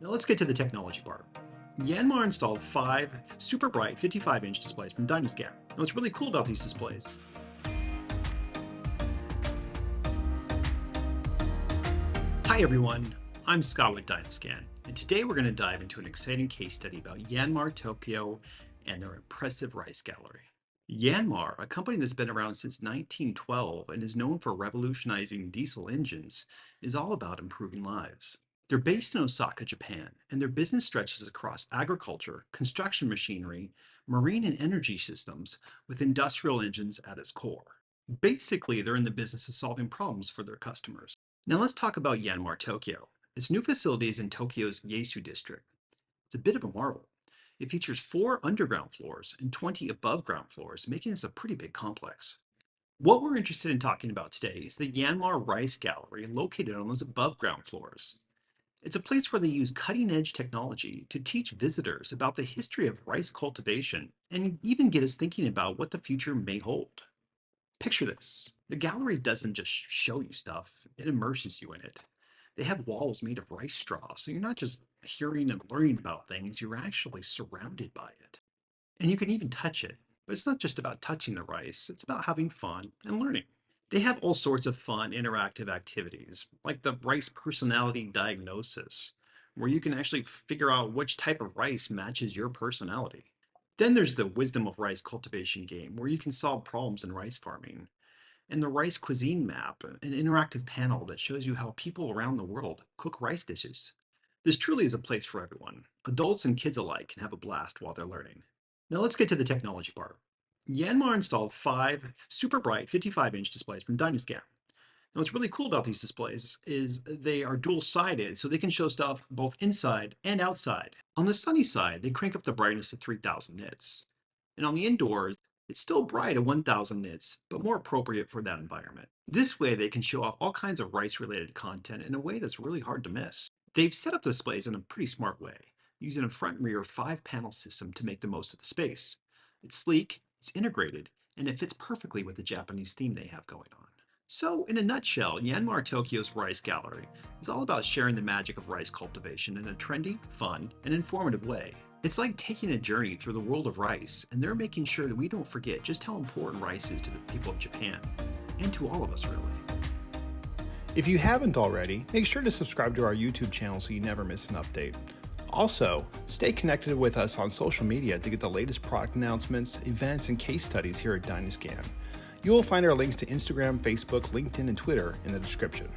Now let's get to the technology part. Yanmar installed 5 super bright 55-inch displays from DynaScan. Now what's really cool about these displays. Hi everyone, I'm Scott with DynaScan, and today we're going to dive into an exciting case study about Yanmar Tokyo and their impressive rice gallery. Yanmar, a company that's been around since 1912 and is known for revolutionizing diesel engines, is all about improving lives. They're based in Osaka, Japan, and their business stretches across agriculture, construction machinery, marine and energy systems, with industrial engines at its core. Basically, they're in the business of solving problems for their customers. Now let's talk about Yanmar Tokyo. Its new facility is in Tokyo's Yaesu district. It's a bit of a marvel. It features 4 underground floors and 20 above ground floors, making this a pretty big complex. What we're interested in talking about today is the Yanmar Rice Gallery located on those above ground floors. It's a place where they use cutting edge technology to teach visitors about the history of rice cultivation and even get us thinking about what the future may hold. Picture this. The gallery doesn't just show you stuff, it immerses you in it. They have walls made of rice straw, so you're not just hearing and learning about things, you're actually surrounded by it. And you can even touch it. But it's not just about touching the rice, it's about having fun and learning. They have all sorts of fun, interactive activities, like the rice personality diagnosis, where you can actually figure out which type of rice matches your personality. Then there's the Wisdom of Rice cultivation game, where you can solve problems in rice farming, and the Rice Cuisine Map, an interactive panel that shows you how people around the world cook rice dishes. This truly is a place for everyone. Adults and kids alike can have a blast while they're learning. Now let's get to the technology part. Yanmar installed 5 super bright 55-inch displays from DynaScan. Now what's really cool about these displays is they are dual-sided, so they can show stuff both inside and outside. On the sunny side, they crank up the brightness to 3000 nits. And on the indoors, it's still bright at 1000 nits, but more appropriate for that environment. This way, they can show off all kinds of rice-related content in a way that's really hard to miss. They've set up displays in a pretty smart way, using a front and rear 5-panel system to make the most of the space. It's sleek, it's integrated, and it fits perfectly with the Japanese theme they have going on. So, in a nutshell, Yanmar Tokyo's Rice Gallery is all about sharing the magic of rice cultivation in a trendy, fun, and informative way. It's like taking a journey through the world of rice, and they're making sure that we don't forget just how important rice is to the people of Japan, and to all of us, really. If you haven't already, make sure to subscribe to our YouTube channel so you never miss an update. Also, stay connected with us on social media to get the latest product announcements, events, and case studies here at DynaScan. You will find our links to Instagram, Facebook, LinkedIn, and Twitter in the description.